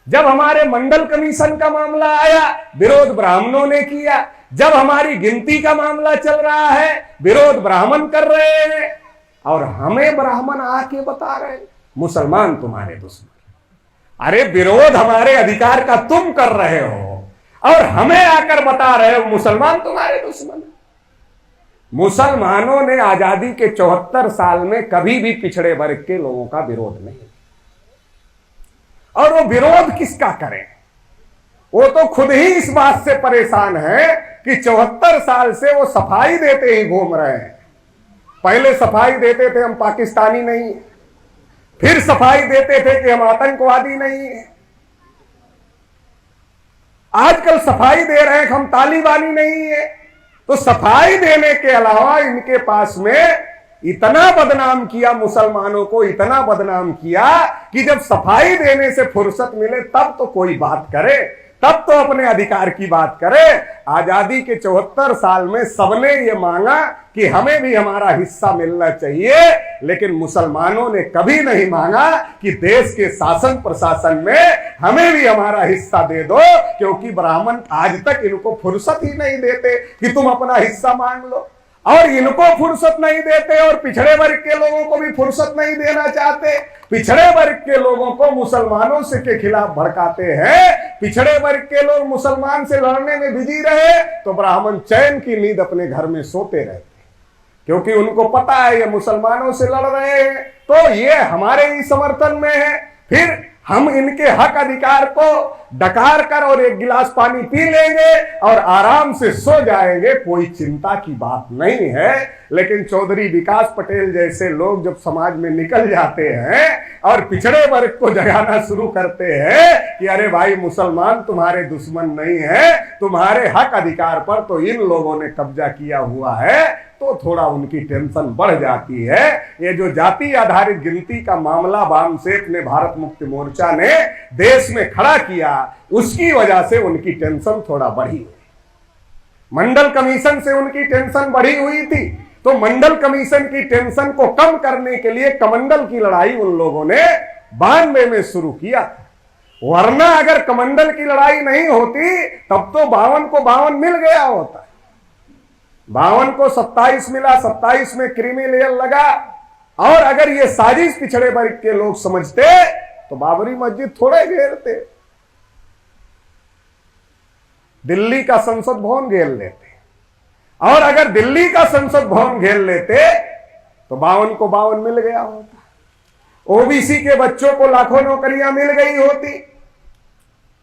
जब हमारे मंडल कमीशन का मामला आया, विरोध ब्राह्मणों ने किया। जब हमारी गिनती का मामला चल रहा है, विरोध ब्राह्मण कर रहे हैं। और हमें ब्राह्मण आके बता रहे हैं मुसलमान तुम्हारे दुश्मन। अरे विरोध हमारे अधिकार का तुम कर रहे हो और हमें आकर बता रहे हो मुसलमान तुम्हारे दुश्मन। मुसलमानों ने आजादी के 74 साल में कभी भी पिछड़े वर्ग के लोगों का विरोध नहीं, और वो विरोध किसका करें? वो तो खुद ही इस बात से परेशान है कि 74 साल से वो सफाई देते ही घूम रहे हैं। पहले सफाई देते थे हम पाकिस्तानी नहीं, फिर सफाई देते थे कि हम आतंकवादी नहीं है, आजकल सफाई दे रहे हैं कि हम तालिबानी नहीं है। तो सफाई देने के अलावा इनके पास में इतना बदनाम किया मुसलमानों को, इतना बदनाम किया कि जब सफाई देने से फुर्सत मिले तब तो कोई बात करे, तब तो अपने अधिकार की बात करे। आजादी के 74 साल में सबने ये मांगा कि हमें भी हमारा हिस्सा मिलना चाहिए, लेकिन मुसलमानों ने कभी नहीं मांगा कि देश के शासन प्रशासन में हमें भी हमारा हिस्सा दे दो, क्योंकि ब्राह्मण आज तक इनको फुर्सत ही नहीं देते कि तुम अपना हिस्सा मांग लो, और इनको फुर्सत नहीं देते और पिछड़े वर्ग के लोगों को भी फुर्सत नहीं देना चाहते। पिछड़े वर्ग के लोगों को मुसलमानों से के खिलाफ भड़काते हैं। पिछड़े वर्ग के लोग मुसलमान से लड़ने में बिजी रहे तो ब्राह्मण चैन की नींद अपने घर में सोते रहते, क्योंकि उनको पता है ये मुसलमानों से लड़ रहे हैं तो ये हमारे ही समर्थन में है। फिर हम इनके हक अधिकार को डकार कर और एक गिलास पानी पी लेंगे और आराम से सो जाएंगे, कोई चिंता की बात नहीं है। लेकिन चौधरी विकास पटेल जैसे लोग जब समाज में निकल जाते हैं और पिछड़े वर्ग को जगाना शुरू करते हैं कि अरे भाई मुसलमान तुम्हारे दुश्मन नहीं है, तुम्हारे हक अधिकार पर तो इन लोगों ने कब्जा किया हुआ है, तो थोड़ा उनकी टेंशन बढ़ जाती है। ये जो जाति आधारित गिनती का मामला वामसेफ ने, भारत मुक्ति मोर्चा ने देश में खड़ा किया, उसकी वजह से उनकी टेंशन थोड़ा बढ़ी हुई। मंडल कमीशन से उनकी टेंशन बढ़ी हुई थी, तो मंडल कमीशन की टेंशन को कम करने के लिए कमंडल की लड़ाई उन लोगों ने 92 में शुरू किया। वरना अगर कमंडल की लड़ाई नहीं होती तब तो 52 को 52 मिल गया होता। 52 को 27 मिला, 27 में क्रीमी लेयर लगा। और अगर ये साजिश पिछड़े वर्ग के लोग समझते तो बाबरी मस्जिद थोड़े घेरते, दिल्ली का संसद भवन घेर लेते। और अगर दिल्ली का संसद भवन घेर लेते तो 52 को 52 मिल गया होता, ओबीसी के बच्चों को लाखों नौकरियां मिल गई होती।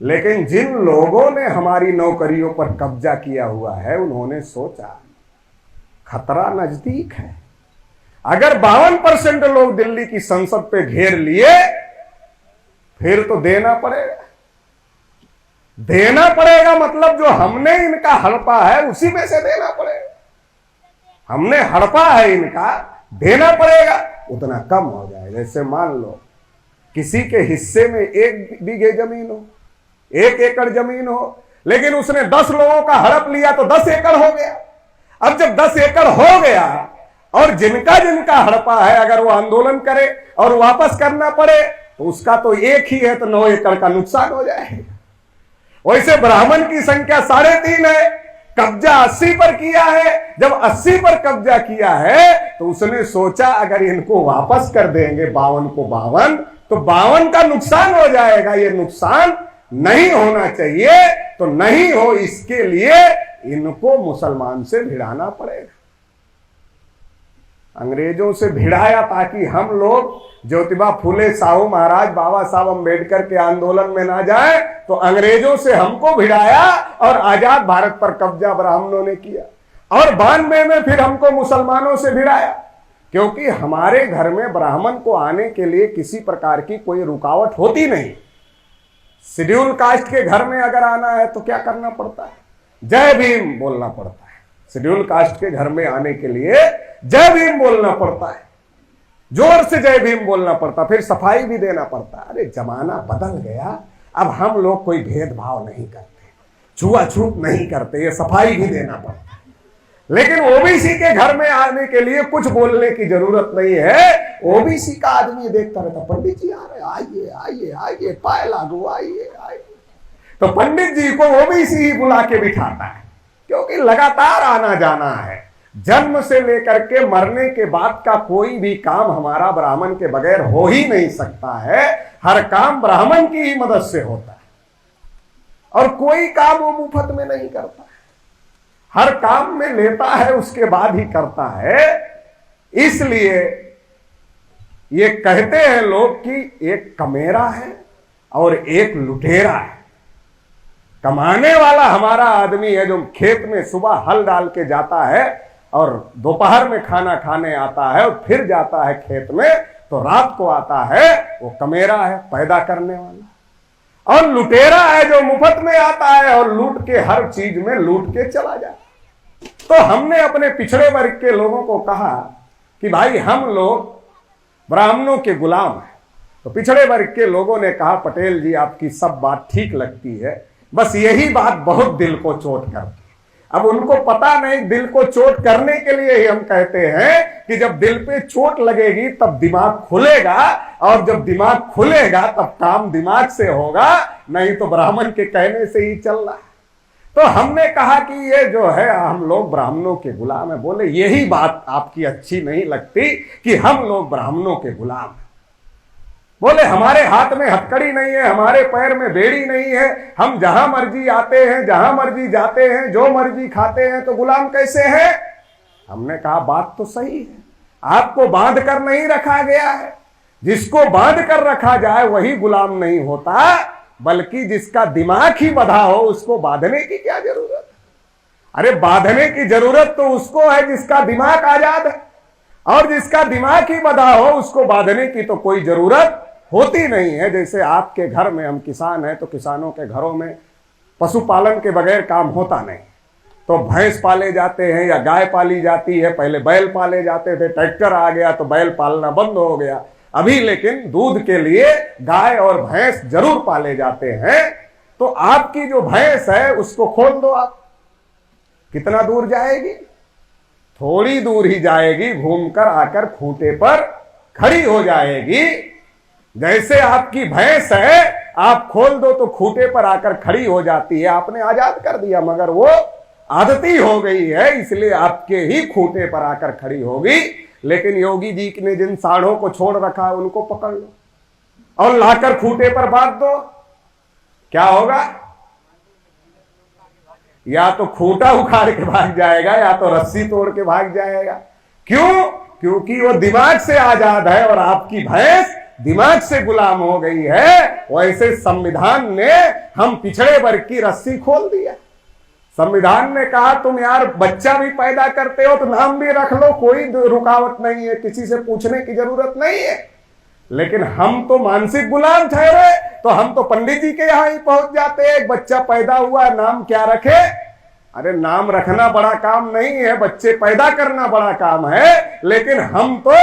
लेकिन जिन लोगों ने हमारी नौकरियों पर कब्जा किया हुआ है उन्होंने सोचा खतरा नजदीक है। अगर 52% लोग दिल्ली की संसद पे घेर लिए फिर तो देना पड़ेगा। देना पड़ेगा मतलब जो हमने इनका हड़पा है उसी में से देना पड़ेगा। हमने हड़पा है इनका, देना पड़ेगा। उतना कम हो जाए, जैसे मान लो किसी के हिस्से में 1 बीघे जमीन हो, 1 एकड़ जमीन हो, लेकिन उसने 10 लोगों का हड़प लिया तो 10 एकड़ हो गया। अब जब 10 एकड़ हो गया और जिनका जिनका हड़पा है अगर वो आंदोलन करे और वापस करना पड़े तो उसका तो एक ही है, तो 9 एकड़ का नुकसान हो जाएगा। वैसे ब्राह्मण की संख्या 3.5 है, कब्जा 80 पर किया है। जब 80 पर कब्जा किया है तो उसने सोचा अगर इनको वापस कर देंगे 52 को 52 तो 52 का नुकसान हो जाएगा। ये नुकसान नहीं होना चाहिए, तो नहीं हो इसके लिए इनको मुसलमान से भिड़ाना पड़ेगा। अंग्रेजों से भिड़ाया ताकि हम लोग ज्योतिबा फूले, साहू महाराज, बाबा साहब अम्बेडकर के आंदोलन में ना जाए, तो अंग्रेजों से हमको भिड़ाया और आजाद भारत पर कब्जा ब्राह्मणों ने किया। और 92 में फिर हमको मुसलमानों से भिड़ाया, क्योंकि हमारे घर में ब्राह्मण को आने के लिए किसी प्रकार की कोई रुकावट होती नहीं। शेड्यूल कास्ट के घर में अगर आना है तो क्या करना पड़ता है? जय भीम बोलना पड़ता है। शेड्यूल कास्ट के घर में आने के लिए जय भीम बोलना पड़ता है, जोर से जय भीम बोलना पड़ता, फिर सफाई भी देना पड़ता। अरे जमाना बदल गया, अब हम लोग कोई भेदभाव नहीं करते, छुआछूत नहीं करते, ये सफाई भी देना पड़ता है। लेकिन ओबीसी के घर में आने के लिए कुछ बोलने की जरूरत नहीं है। ओबीसी का आदमी देखता रहता, पंडित जी आ रहे, आइए आइए आइए, पाए लागू, आइए आइए। तो पंडित जी को ओबीसी ही बुला के बिठाता है, क्योंकि लगातार आना जाना है। जन्म से लेकर के मरने के बाद का कोई भी काम हमारा ब्राह्मण के बगैर हो ही नहीं सकता है। हर काम ब्राह्मण की ही मदद से होता है, और कोई काम वो मुफ्त में नहीं करता है। हर काम में लेता है, उसके बाद ही करता है। इसलिए ये कहते हैं लोग कि एक कमेरा है और एक लुटेरा है। कमाने वाला हमारा आदमी है, जो खेत में सुबह हल डाल के जाता है और दोपहर में खाना खाने आता है और फिर जाता है खेत में, तो रात को आता है, वो कमेरा है, पैदा करने वाला। और लुटेरा है जो मुफ्त में आता है और लूट के, हर चीज में लूट के चला जाता है। तो हमने अपने पिछड़े वर्ग के लोगों को कहा कि भाई हम लोग ब्राह्मणों के गुलाम हैं। तो पिछड़े वर्ग के लोगों ने कहा, पटेल जी आपकी सब बात ठीक लगती है, बस यही बात बहुत दिल को चोट करती। अब उनको पता नहीं, दिल को चोट करने के लिए ही हम कहते हैं कि जब दिल पे चोट लगेगी तब दिमाग खुलेगा, और जब दिमाग खुलेगा तब काम दिमाग से होगा, नहीं तो ब्राह्मण के कहने से ही चल रहा है। तो हमने कहा कि ये जो है हम लोग ब्राह्मणों के गुलाम है। बोले यही बात आपकी अच्छी नहीं लगती कि हम लोग ब्राह्मणों के गुलाम हैं। बोले हमारे हाथ में हथकड़ी नहीं है, हमारे पैर में बेड़ी नहीं है, हम जहां मर्जी आते हैं, जहां मर्जी जाते हैं, जो मर्जी खाते हैं, तो गुलाम कैसे हैं? हमने कहा बात तो सही है, आपको बांध कर नहीं रखा गया है। जिसको बांध कर रखा जाए वही गुलाम नहीं होता, बल्कि जिसका दिमाग ही बंधा हो उसको बांधने की क्या जरूरत? अरे बांधने की जरूरत तो उसको है जिसका दिमाग आजाद है, और जिसका दिमाग ही बंधा हो उसको बांधने की तो कोई जरूरत होती नहीं है। जैसे आपके घर में, हम किसान हैं तो किसानों के घरों में पशुपालन के बगैर काम होता नहीं। तो भैंस पाले जाते हैं या गाय पाली जाती है, पहले बैल पाले जाते थे, ट्रैक्टर आ गया तो बैल पालना बंद हो गया। अभी लेकिन दूध के लिए गाय और भैंस जरूर पाले जाते हैं। तो आपकी जो भैंस है उसको खोल दो, आप कितना दूर जाएगी? थोड़ी दूर ही जाएगी, घूमकर आकर खूंटे पर खड़ी हो जाएगी। जैसे आपकी भैंस है, आप खोल दो तो खूंटे पर आकर खड़ी हो जाती है। आपने आजाद कर दिया, मगर वो आदती हो गई है, इसलिए आपके ही खूंटे पर आकर खड़ी होगी। लेकिन योगी जी ने जिन साढ़ों को छोड़ रखा है उनको पकड़ लो और लाकर खूंटे पर बांध दो, क्या होगा? या तो खूंटा उखाड़ के भाग जाएगा या तो रस्सी तोड़ के भाग जाएगा। क्यों? क्योंकि वो दिमाग से आजाद है और आपकी भैंस दिमाग से गुलाम हो गई है। वैसे संविधान ने हम पिछड़े वर्ग की रस्सी खोल दिया। संविधान ने कहा तुम यार बच्चा भी पैदा करते हो तो नाम भी रख लो, कोई रुकावट नहीं है, किसी से पूछने की जरूरत नहीं है। लेकिन हम तो मानसिक गुलाम ठहरे, तो हम तो पंडित जी के यहां ही पहुंच जाते हैं। एक बच्चा पैदा हुआ, नाम क्या रखे? अरे नाम रखना बड़ा काम नहीं है, बच्चे पैदा करना बड़ा काम है। लेकिन हम तो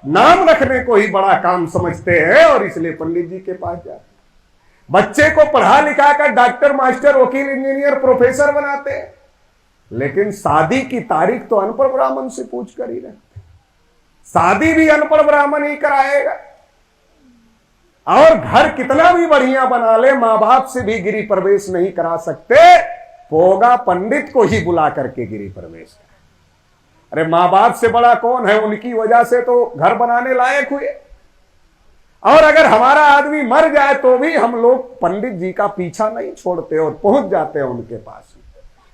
नाम रखने को ही बड़ा काम समझते हैं और इसलिए पंडित जी के पास जाते। बच्चे को पढ़ा लिखा कर डॉक्टर, मास्टर, वकील, इंजीनियर, प्रोफेसर बनाते हैं। लेकिन शादी की तारीख तो अनपढ़ ब्राह्मण से पूछ कर ही रखते। शादी भी अनपढ़ ब्राह्मण ही कराएगा। और घर कितना भी बढ़िया बना ले, मां बाप से भी गिरी प्रवेश नहीं करा सकते, होगा पंडित को ही बुला करके गिरी प्रवेश करा। अरे मां बाप से बड़ा कौन है? उनकी वजह से तो घर बनाने लायक हुए। और अगर हमारा आदमी मर जाए तो भी हम लोग पंडित जी का पीछा नहीं छोड़ते और पहुंच जाते हैं उनके पास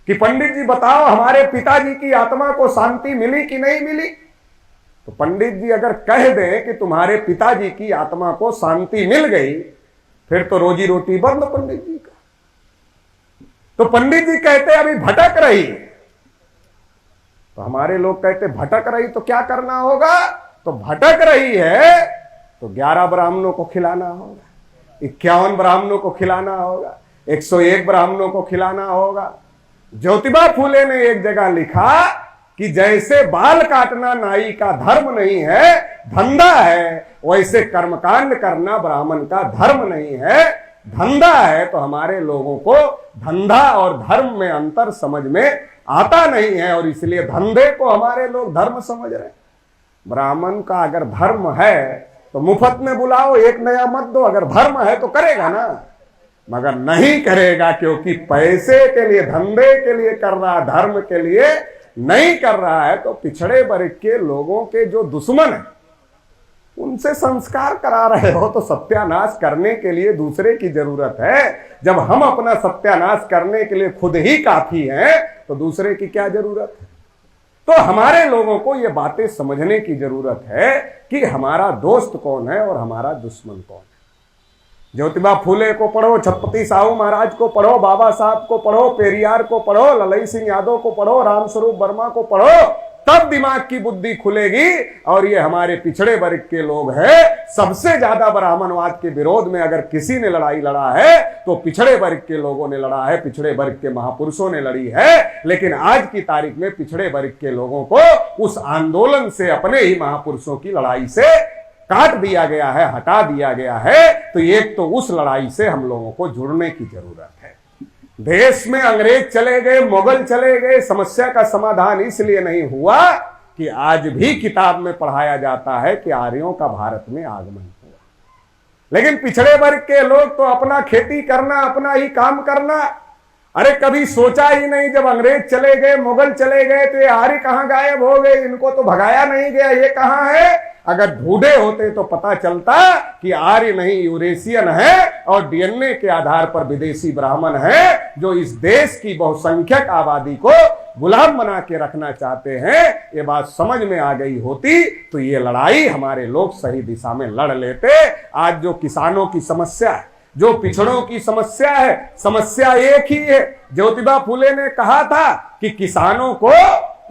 कि पंडित जी बताओ हमारे पिताजी की आत्मा को शांति मिली कि नहीं मिली? तो पंडित जी अगर कह दें कि तुम्हारे पिताजी की आत्मा को शांति मिल गई, फिर तो रोजी रोटी बंद पंडित जी का। तो पंडित जी कहते अभी भटक रही है। तो हमारे लोग कहते भटक रही तो क्या करना होगा? तो भटक रही है तो 11 ब्राह्मणों को खिलाना होगा, 51 ब्राह्मणों को खिलाना होगा, 101 ब्राह्मणों को खिलाना होगा। ज्योतिबा फूले ने एक जगह लिखा कि जैसे बाल काटना नाई का धर्म नहीं है, धंधा है, वैसे कर्मकांड करना ब्राह्मण का धर्म नहीं है, धंधा है। तो हमारे लोगों को धंधा और धर्म में अंतर समझ में आता नहीं है और इसलिए धंधे को हमारे लोग धर्म समझ रहे हैं। ब्राह्मण का अगर धर्म है तो मुफ्त में बुलाओ, एक नया मत दो, अगर धर्म है तो करेगा ना, मगर नहीं करेगा क्योंकि पैसे के लिए, धंधे के लिए कर रहा, धर्म के लिए नहीं कर रहा है। तो पिछड़े वर्ग के लोगों के जो दुश्मन है उनसे संस्कार करा रहे हो तो सत्यानाश करने के लिए दूसरे की जरूरत है। जब हम अपना सत्यानाश करने के लिए खुद ही काफी हैं तो दूसरे की क्या जरूरत है। तो हमारे लोगों को ये बातें समझने की जरूरत है कि हमारा दोस्त कौन है और हमारा दुश्मन कौन है। ज्योतिबा फूले को पढ़ो, छत्रपति साहू महाराज को पढ़ो, बाबा साहब को पढ़ो, पेरियार को पढ़ो, ललई सिंह यादव को पढ़ो, रामस्वरूप वर्मा को पढ़ो, तब दिमाग की बुद्धि खुलेगी। और ये हमारे पिछड़े वर्ग के लोग हैं, सबसे ज्यादा ब्राह्मणवाद के विरोध में अगर किसी ने लड़ाई लड़ा है तो पिछड़े वर्ग के लोगों ने लड़ा है, पिछड़े वर्ग के महापुरुषों ने लड़ी है। लेकिन आज की तारीख में पिछड़े वर्ग के लोगों को उस आंदोलन से, अपने ही महापुरुषों की लड़ाई से काट दिया गया है, हटा दिया गया है। तो एक तो उस लड़ाई से हम लोगों को जुड़ने की जरूरत है। देश में अंग्रेज चले गए, मुगल चले गए, समस्या का समाधान इसलिए नहीं हुआ कि आज भी किताब में पढ़ाया जाता है कि आर्यों का भारत में आगमन हुआ। लेकिन पिछड़े वर्ग के लोग तो अपना खेती करना, अपना ही काम करना, अरे कभी सोचा ही नहीं। जब अंग्रेज चले गए, मुगल चले गए तो ये आर्य कहां गायब हो गए, इनको तो भगाया नहीं गया, ये कहां है। अगर ढूंढे होते तो पता चलता कि आर्य नहीं यूरेशियन है और डीएनए के आधार पर विदेशी ब्राह्मण है जो इस देश की बहुसंख्यक आबादी को गुलाम बना के रखना चाहते हैं। ये बात समझ में आ गई होती तो ये लड़ाई हमारे लोग सही दिशा में लड़ लेते। आज जो किसानों की समस्या है, जो पिछड़ों की समस्या है, समस्या एक ही है। ज्योतिबा फूले ने कहा था कि किसानों को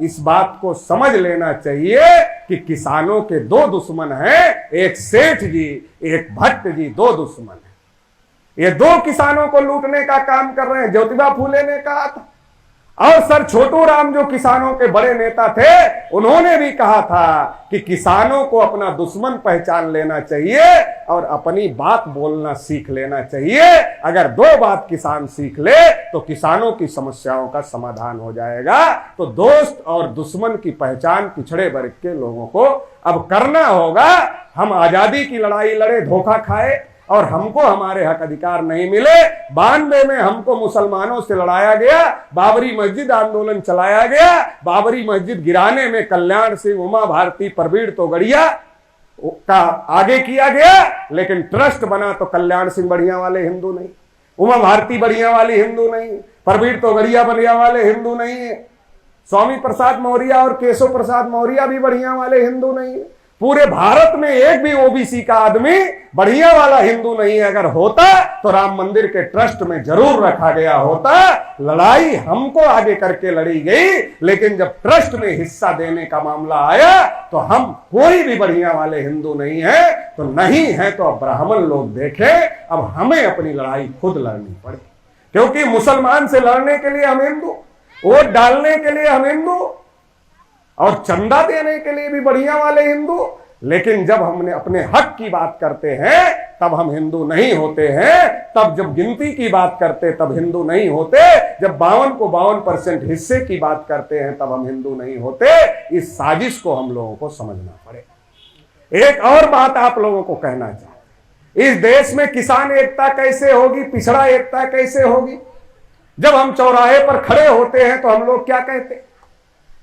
इस बात को समझ लेना चाहिए कि किसानों के दो दुश्मन हैं, एक सेठ जी, एक भट्ट जी, दो दुश्मन हैं। ये दो किसानों को लूटने का काम कर रहे हैं, ज्योतिबा फूले ने कहा था। और सर छोटू राम जो किसानों के बड़े नेता थे, उन्होंने भी कहा था कि किसानों को अपना दुश्मन पहचान लेना चाहिए और अपनी बात बोलना सीख लेना चाहिए। अगर दो बात किसान सीख ले तो किसानों की समस्याओं का समाधान हो जाएगा। तो दोस्त और दुश्मन की पहचान पिछड़े वर्ग के लोगों को अब करना होगा। हम आजादी की लड़ाई लड़े, धोखा खाए और हमको हमारे हक अधिकार नहीं मिले। 92 में हमको मुसलमानों से लड़ाया गया, बाबरी मस्जिद आंदोलन चलाया गया, बाबरी मस्जिद गिराने में कल्याण सिंह, उमा भारती, परवीर तोगड़िया का आगे किया गया। लेकिन ट्रस्ट बना तो कल्याण सिंह बढ़िया वाले हिंदू नहीं, उमा भारती बढ़िया वाली हिंदू नहीं, परवीर तोगड़िया बढ़िया वाले हिंदू नहीं है, स्वामी प्रसाद मौर्य और केशव प्रसाद मौर्य भी बढ़िया वाले हिंदू नहीं है। पूरे भारत में एक भी ओबीसी का आदमी बढ़िया वाला हिंदू नहीं है। अगर होता तो राम मंदिर के ट्रस्ट में जरूर रखा गया होता। लड़ाई हमको आगे करके लड़ी गई, लेकिन जब ट्रस्ट में हिस्सा देने का मामला आया तो हम कोई भी बढ़िया वाले हिंदू नहीं है। तो नहीं है तो अब ब्राह्मण लोग देखें, अब हमें अपनी लड़ाई खुद लड़नी पड़े, क्योंकि मुसलमान से लड़ने के लिए हम हिंदू, वोट डालने के लिए हम हिंदू और चंदा देने के लिए भी बढ़िया वाले हिंदू। लेकिन जब हमने अपने हक की बात करते हैं तब हम हिंदू नहीं होते हैं। तब जब गिनती की बात करते तब हिंदू नहीं होते। जब 52 को 52% हिस्से की बात करते हैं तब हम हिंदू नहीं होते। इस साजिश को हम लोगों को समझना पड़े। एक और बात आप लोगों को कहना चाहते, इस देश में किसान एकता कैसे होगी, पिछड़ा एकता कैसे होगी। जब हम चौराहे पर खड़े होते हैं तो हम लोग क्या कहते,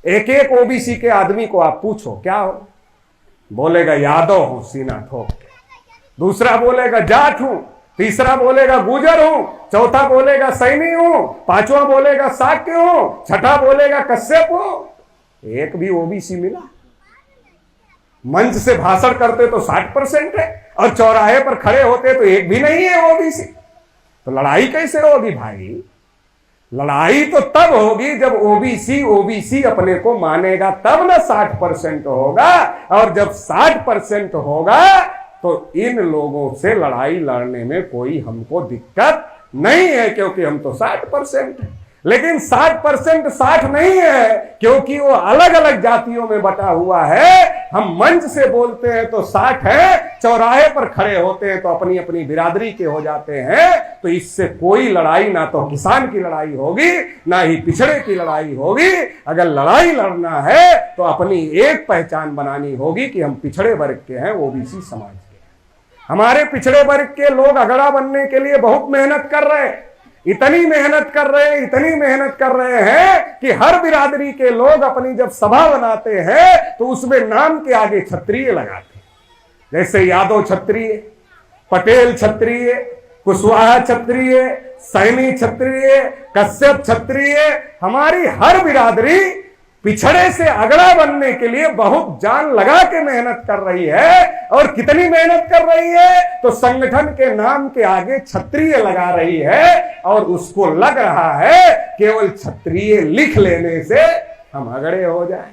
एक एक ओबीसी के आदमी को आप पूछो क्या हो, बोलेगा यादव हूं सीना ठोक के, दूसरा बोलेगा जाट हूं, तीसरा बोलेगा गुजर हूं, चौथा बोलेगा सैनी हूं, पांचवा बोलेगा साक्य हूं, छठा बोलेगा कश्यप हूं। एक भी ओबीसी मिला? मंच से भाषण करते तो 60% है और चौराहे पर खड़े होते तो एक भी नहीं है ओबीसी। तो लड़ाई कैसे होगी भाई? लड़ाई तो तब होगी जब ओबीसी अपने को मानेगा, तब ना 60% होगा। और जब 60% होगा तो इन लोगों से लड़ाई लड़ने में कोई हमको दिक्कत नहीं है, क्योंकि हम तो 60% है। लेकिन 60% 60 नहीं है, क्योंकि वो अलग अलग जातियों में बटा हुआ है। हम मंच से बोलते हैं तो 60 है, चौराहे पर खड़े होते हैं तो अपनी अपनी बिरादरी के हो जाते हैं। तो इससे कोई लड़ाई ना तो किसान की लड़ाई होगी, ना ही पिछड़े की लड़ाई होगी। अगर लड़ाई लड़ना है तो अपनी एक पहचान बनानी होगी कि हम पिछड़े वर्ग के हैं, ओबीसी समाज के। हमारे पिछड़े वर्ग के लोग अगड़ा बनने के लिए बहुत मेहनत कर रहे हैं, इतनी मेहनत कर रहे हैं कि हर बिरादरी के लोग अपनी जब सभा बनाते हैं तो उसमें नाम के आगे क्षत्रिय लगाते हैं। जैसे यादव क्षत्रिय, पटेल क्षत्रिय, कुशवाहा क्षत्रिय, सैनी क्षत्रिय, कश्यप क्षत्रिय। हमारी हर बिरादरी पिछड़े से अगड़ा बनने के लिए बहुत जान लगा के मेहनत कर रही है। और कितनी मेहनत कर रही है? तो संगठन के नाम के आगे क्षत्रिय लगा रही है और उसको लग रहा है केवल क्षत्रिय लिख लेने से हम अगड़े हो जाए।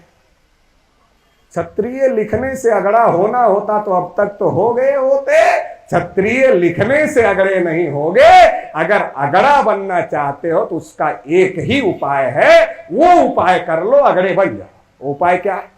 क्षत्रिय लिखने से अगड़ा होना होता तो अब तक तो हो गए होते। क्षत्रिय लिखने से अगड़े नहीं होगे। अगर अगड़ा बनना चाहते हो तो उसका एक ही उपाय है, वो उपाय कर लो, अगड़े बन जाओ। उपाय क्या है?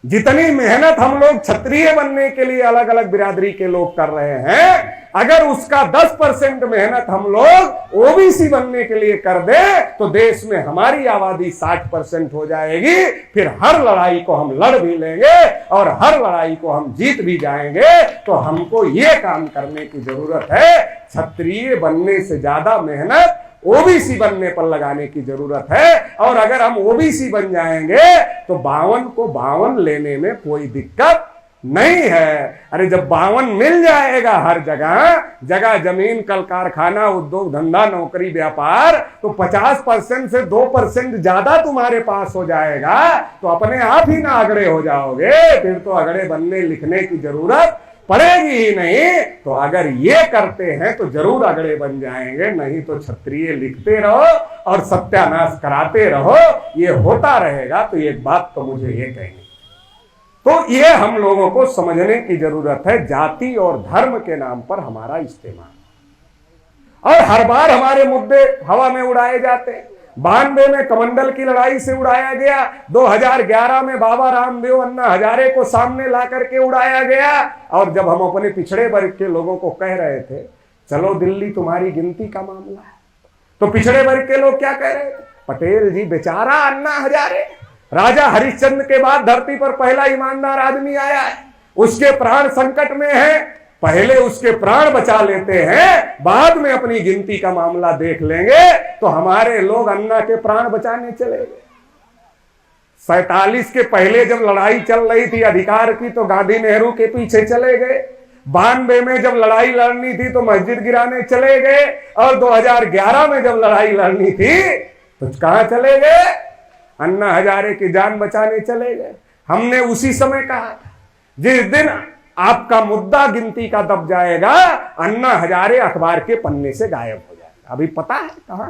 जितनी मेहनत हम लोग क्षत्रिय बनने के लिए अलग अलग बिरादरी के लोग कर रहे हैं, अगर उसका 10% मेहनत हम लोग ओबीसी बनने के लिए कर दे तो देश में हमारी आबादी 60% हो जाएगी। फिर हर लड़ाई को हम लड़ भी लेंगे और हर लड़ाई को हम जीत भी जाएंगे। तो हमको ये काम करने की जरूरत है, क्षत्रिय बनने से ज्यादा मेहनत ओबीसी बनने पर लगाने की जरूरत है। और अगर हम ओबीसी बन जाएंगे तो 52 को 52 लेने में कोई दिक्कत नहीं है। अरे जब 52 मिल जाएगा हर जगह, जगह जमीन, कल कारखाना, उद्योग धंधा, नौकरी, व्यापार, तो 50% से 2% ज्यादा तुम्हारे पास हो जाएगा तो अपने आप ही ना अगड़े हो जाओगे। फिर तो अगड़े बनने लिखने की जरूरत पड़ेगी ही नहीं। तो अगर ये करते हैं तो जरूर अगड़े बन जाएंगे, नहीं तो क्षत्रिय लिखते रहो और सत्यानाश कराते रहो, ये होता रहेगा। तो एक बात तो मुझे ये कहनी, तो ये हम लोगों को समझने की जरूरत है, जाति और धर्म के नाम पर हमारा इस्तेमाल। और हर बार हमारे मुद्दे हवा में उड़ाए जाते हैं। 92 में कमंडल की लड़ाई से उड़ाया गया, 2011 में बाबा रामदेव, अन्ना हजारे को सामने ला करके उड़ाया गया। और जब हम अपने पिछड़े वर्ग के लोगों को कह रहे थे चलो दिल्ली तुम्हारी गिनती का मामला है, तो पिछड़े वर्ग के लोग क्या कह रहे थे? पटेल जी बेचारा अन्ना हजारे, राजा हरिश्चंद्र के बाद धरती पर पहला ईमानदार आदमी आया है, उसके प्राण संकट में है, पहले उसके प्राण बचा लेते हैं, बाद में अपनी गिनती का मामला देख लेंगे। तो हमारे लोग अन्ना के प्राण बचाने चले गए। 47 के पहले जब लड़ाई चल रही थी अधिकार की तो गांधी नेहरू के पीछे चले गए। 92 में जब लड़ाई लड़नी थी तो मस्जिद गिराने चले गए। और 2011 में जब लड़ाई लड़नी थी तो कहां चले गए? अन्ना हजारे की जान बचाने चले गए। हमने उसी समय कहा था जिस दिन आपका मुद्दा गिनती का दब जाएगा, अन्ना हजारे अखबार के पन्ने से गायब हो जाएगा। अभी पता है कहां?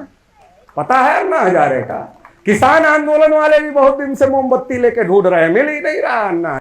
पता है अन्ना हजारे का? किसान आंदोलन वाले भी बहुत दिन से मोमबत्ती लेके ढूंढ रहे हैं, मिल ही नहीं रहा अन्ना।